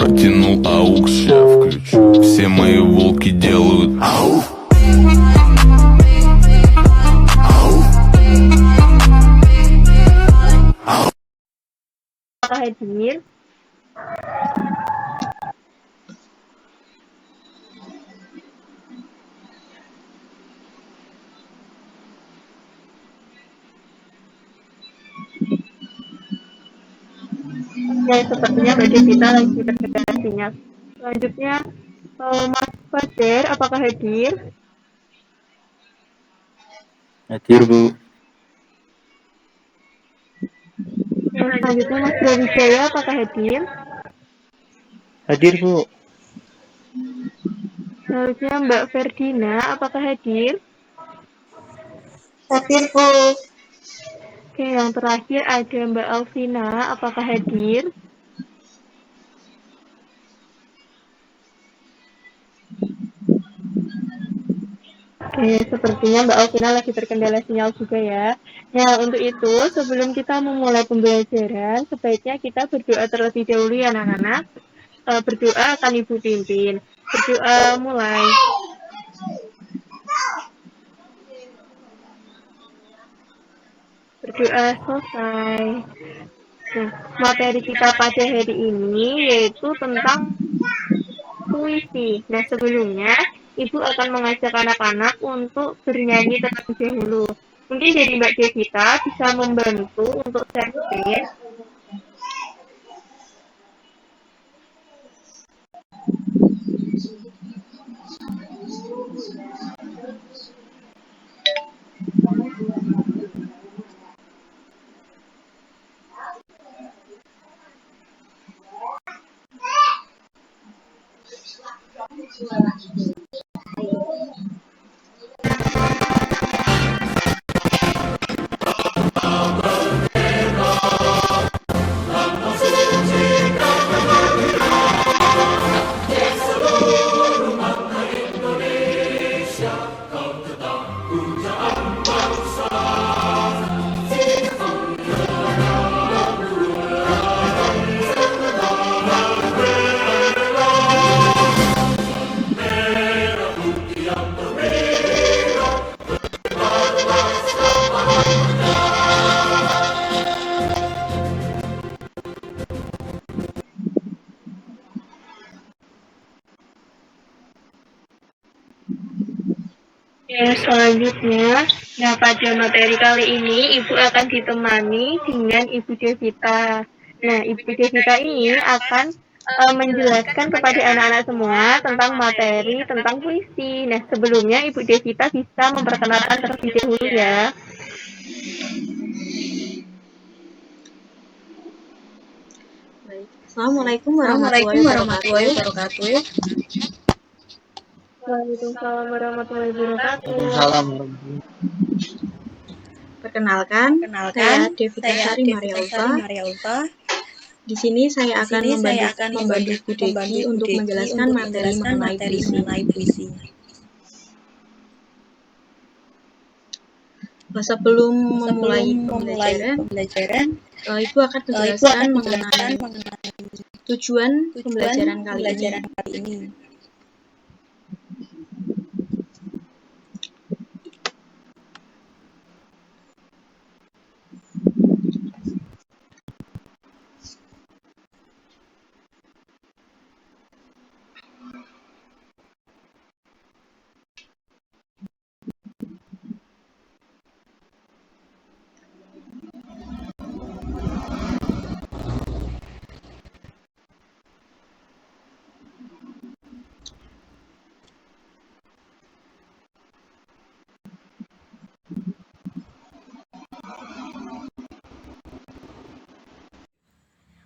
протянул AUX. Я включу. Все мои волки делают ау. Apakah hadir? Ya, sepertinya Mbak Devita lagi terkendala sinyal. Selanjutnya, Mas Fajar, apakah hadir? Hadir, Bu. Yang selanjutnya, Mas Brawijaya, apakah hadir? Hadir, Bu. Selanjutnya, Mbak Ferdina, apakah hadir? Hadir, Bu. Oke, yang terakhir ada Mbak Alvina, apakah hadir? Oke, sepertinya Mbak Alvina lagi terkendala sinyal juga ya. Nah, untuk itu, sebelum kita memulai pembelajaran, sebaiknya kita berdoa terlebih dahulu ya anak-anak. Berdoa akan Ibu pimpin. Berdoa mulai. Berdoa selesai. Nah, materi kita pada hari ini yaitu tentang puisi. Nah, sebelumnya Ibu akan mengajak anak-anak untuk bernyanyi terlebih dahulu. Mungkin dari Mbak Devita bisa membantu untuk share screen. Yang selanjutnya, nah pada materi kali ini Ibu akan ditemani dengan Ibu Devita. Nah, Ibu Devita ini akan menjelaskan kepada anak-anak semua tentang materi, tentang puisi. Nah, sebelumnya Ibu Devita bisa memperkenalkan terlebih dahulu ya. Baik. Assalamualaikum warahmatullahi wabarakatuh. Waalaikumsalam warahmatullahi wabarakatuh. Waalaikumsalam. Perkenalkan, saya Devita Sari Maria Ulfa. Di sini saya akan membantu Bu Deki untuk menjelaskan materi mengenai puisi. Sebelum memulai pembelajaran, Ibu akan menjelaskan mengenai tujuan pembelajaran kali ini.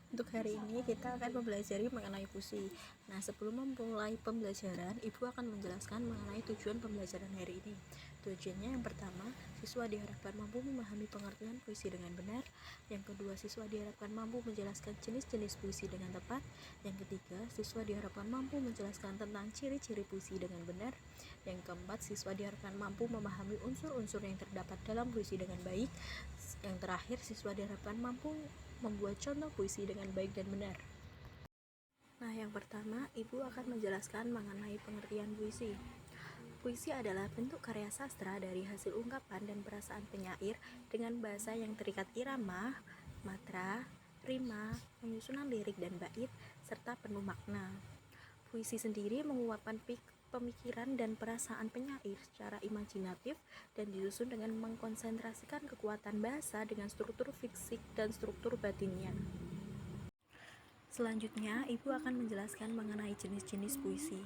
Untuk hari ini kita akan mempelajari mengenai puisi. Nah, sebelum memulai pembelajaran, Ibu akan menjelaskan mengenai tujuan pembelajaran hari ini. Tujuannya yang pertama, siswa diharapkan mampu memahami pengertian puisi dengan benar. Yang kedua, siswa diharapkan mampu menjelaskan jenis-jenis puisi dengan tepat. Yang ketiga, siswa diharapkan mampu menjelaskan tentang ciri-ciri puisi dengan benar. Yang keempat, siswa diharapkan mampu memahami unsur-unsur yang terdapat dalam puisi dengan baik. Yang terakhir, siswa diharapkan mampu membuat contoh puisi dengan baik dan benar. Nah, Nah, yang pertama, Ibu akan menjelaskan mengenai pengertian puisi. Puisi adalah bentuk karya sastra dari hasil ungkapan dan perasaan penyair dengan bahasa yang terikat irama, matra, rima, penyusunan lirik dan bait, serta penuh makna. Puisi sendiri menguapkan pemikiran dan perasaan penyair secara imajinatif dan disusun dengan mengkonsentrasikan kekuatan bahasa dengan struktur fisik dan struktur batinnya. Selanjutnya, Ibu akan menjelaskan mengenai jenis-jenis puisi.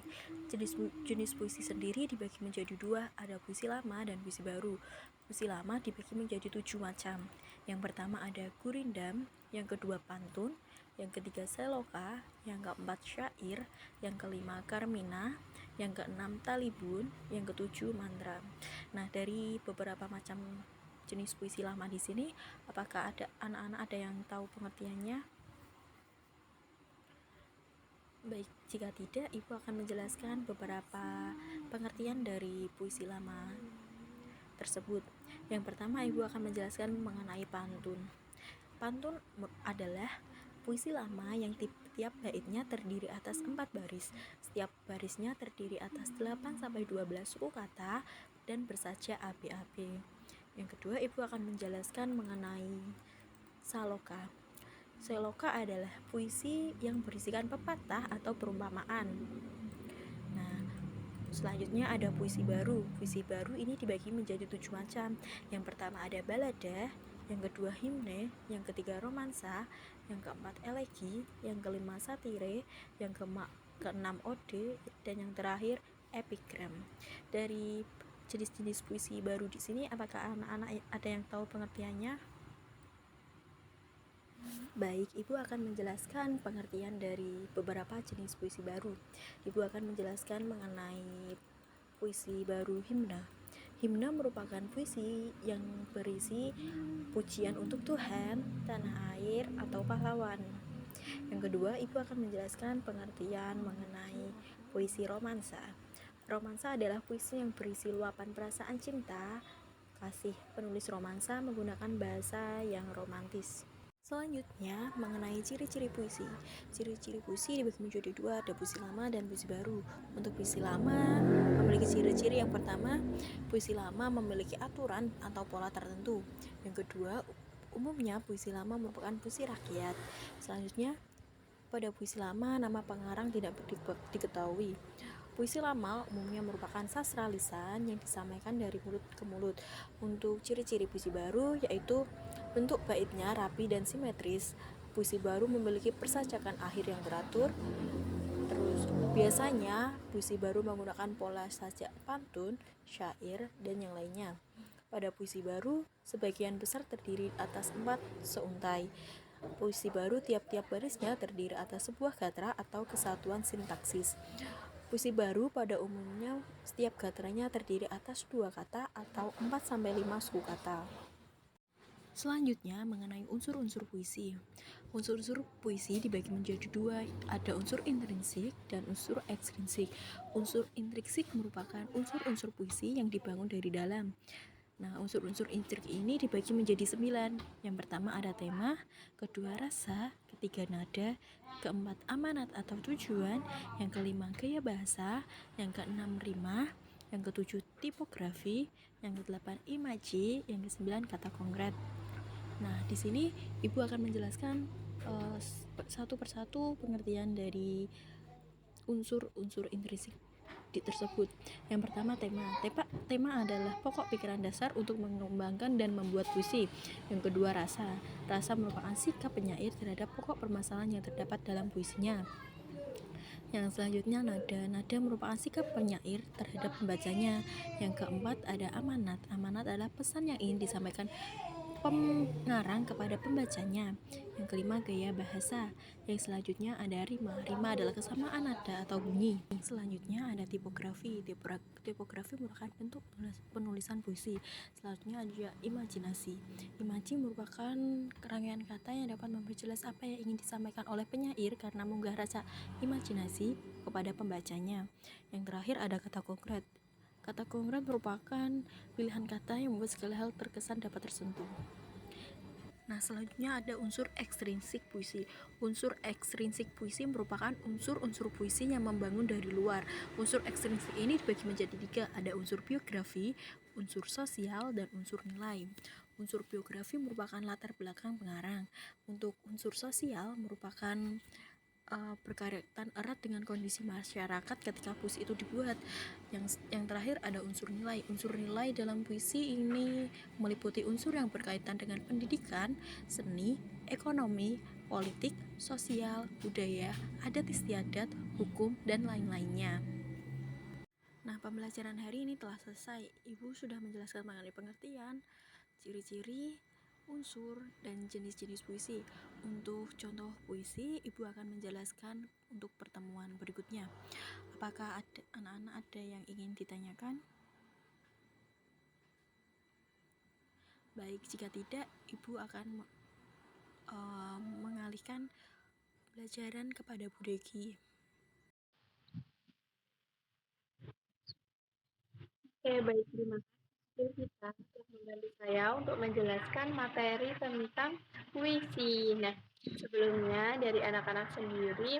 Jenis puisi sendiri dibagi menjadi dua, ada puisi lama dan puisi baru. Puisi lama dibagi menjadi 7 macam. Yang pertama ada gurindam, yang kedua pantun, yang ketiga seloka, yang keempat syair, yang kelima karmina, yang keenam talibun, yang ketujuh mantra. Nah, dari beberapa macam jenis puisi lama di sini, apakah ada anak-anak ada yang tahu pengertiannya? Baik, jika tidak, Ibu akan menjelaskan beberapa pengertian dari puisi lama tersebut. Yang pertama, Ibu akan menjelaskan mengenai pantun. Pantun adalah puisi lama yang tiap baitnya terdiri atas 4 baris. Setiap barisnya terdiri atas 8-12 suku kata dan bersaja AB-AB. Yang kedua, Ibu akan menjelaskan mengenai saloka. Seloka adalah puisi yang berisikan pepatah atau perumpamaan. Nah, selanjutnya ada puisi baru. Puisi baru ini dibagi menjadi 7 macam. Yang pertama ada balada, yang kedua himne, yang ketiga romansa, yang keempat elegi, yang kelima satire, yang keenam ode, dan yang terakhir epigram. Dari jenis-jenis puisi baru di sini, apakah anak-anak ada yang tahu pengertiannya? Baik, Ibu akan menjelaskan pengertian dari beberapa jenis puisi baru. Ibu akan menjelaskan mengenai puisi baru himna. Himna merupakan puisi yang berisi pujian untuk Tuhan, tanah air, atau pahlawan. Yang kedua, Ibu akan menjelaskan pengertian mengenai puisi romansa. Romansa adalah puisi yang berisi luapan perasaan cinta, kasih. Penulis romansa menggunakan bahasa yang romantis. Selanjutnya, mengenai ciri-ciri puisi. Ciri-ciri puisi dibagi menjadi dua, ada puisi lama dan puisi baru. Untuk puisi lama memiliki ciri-ciri yang pertama, puisi lama memiliki aturan atau pola tertentu. Yang kedua, umumnya puisi lama merupakan puisi rakyat. Selanjutnya, pada puisi lama nama pengarang tidak diketahui. Puisi lama umumnya merupakan sastra lisan yang disampaikan dari mulut ke mulut. Untuk ciri-ciri puisi baru yaitu bentuk baitnya rapi dan simetris. Puisi baru memiliki persajakan akhir yang teratur. Terus biasanya puisi baru menggunakan pola sajak pantun, syair, dan yang lainnya. Pada puisi baru, sebagian besar terdiri atas 4 seuntai. Puisi baru tiap-tiap barisnya terdiri atas sebuah gatra atau kesatuan sintaksis. Puisi baru pada umumnya setiap gatranya terdiri atas 2 kata atau 4-5 suku kata. Selanjutnya mengenai unsur-unsur puisi. Unsur-unsur puisi dibagi menjadi 2, ada unsur intrinsik dan unsur ekstrinsik. Unsur intrinsik merupakan unsur-unsur puisi yang dibangun dari dalam. Nah, unsur-unsur intrinsik ini dibagi menjadi 9. Yang pertama ada tema, kedua rasa, ketiga nada, keempat amanat atau tujuan, yang kelima gaya bahasa, yang keenam rima, yang ketujuh tipografi, yang kedelapan imaji, yang kesembilan kata konkret. Nah, di sini Ibu akan menjelaskan satu persatu pengertian dari unsur-unsur intrinsik tersebut. Yang pertama tema. Tema adalah pokok pikiran dasar untuk mengembangkan dan membuat puisi. Yang kedua rasa. Rasa merupakan sikap penyair terhadap pokok permasalahan yang terdapat dalam puisinya. Yang selanjutnya nada. Nada merupakan sikap penyair terhadap pembacanya. Yang keempat ada amanat. Amanat adalah pesan yang ingin disampaikan pengarang kepada pembacanya. Yang kelima gaya bahasa. Yang selanjutnya ada rima. Rima adalah kesamaan nada atau bunyi. Yang selanjutnya ada tipografi. Tipografi merupakan bentuk penulisan puisi. Selanjutnya ada imajinasi. Imaji merupakan rangkaian kata yang dapat memperjelas apa yang ingin disampaikan oleh penyair karena mengunggah rasa imajinasi kepada pembacanya. Yang terakhir ada kata konkret. Kata konkret merupakan pilihan kata yang membuat segala hal terkesan dapat tersentuh. Nah, selanjutnya ada unsur ekstrinsik puisi. Unsur ekstrinsik puisi merupakan unsur-unsur puisi yang membangun dari luar. Unsur ekstrinsik ini dibagi menjadi 3, ada unsur biografi, unsur sosial, dan unsur nilai. Unsur biografi merupakan latar belakang pengarang. Untuk unsur sosial merupakan berkaitan erat dengan kondisi masyarakat ketika puisi itu dibuat. Yang terakhir ada unsur nilai. Unsur nilai dalam puisi ini meliputi unsur yang berkaitan dengan pendidikan, seni, ekonomi, politik, sosial, budaya, adat istiadat, hukum, dan lain-lainnya. Nah, pembelajaran hari ini telah selesai. Ibu sudah menjelaskan mengenai pengertian, ciri-ciri, unsur, dan jenis-jenis puisi. Untuk contoh puisi, Ibu akan menjelaskan untuk pertemuan berikutnya. Apakah anak-anak ada yang ingin ditanyakan? Baik, jika tidak, Ibu akan mengalihkan pelajaran kepada Bu Deki. Oke, baik, terima kasih kita telah membantu saya untuk menjelaskan materi tentang puisi. Nah, sebelumnya dari anak-anak sendiri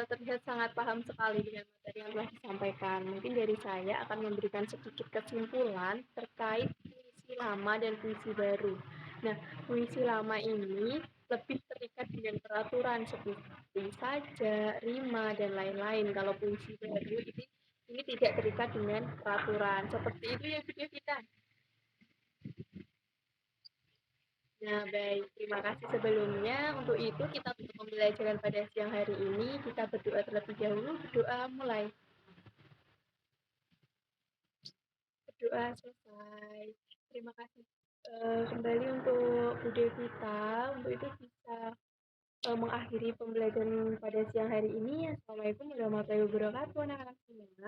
terlihat sangat paham sekali dengan materi yang telah disampaikan. Mungkin dari saya akan memberikan sedikit kesimpulan terkait puisi lama dan puisi baru. Nah, puisi lama ini lebih terikat dengan peraturan seperti saja, rima, dan lain-lain. Kalau puisi baru ini tidak terikat dengan peraturan. Seperti itu ya video kita. Nah, baik. Terima kasih sebelumnya. Untuk itu, kita tutup pembelajaran pada siang hari ini. Kita berdoa terlebih dahulu. Berdoa mulai. Berdoa selesai. Terima kasih kembali untuk Bu Devita. Untuk itu bisa mengakhiri pembelajaran pada siang hari ini. Assalamualaikum warahmatullahi wabarakatuh, anak-anak semua.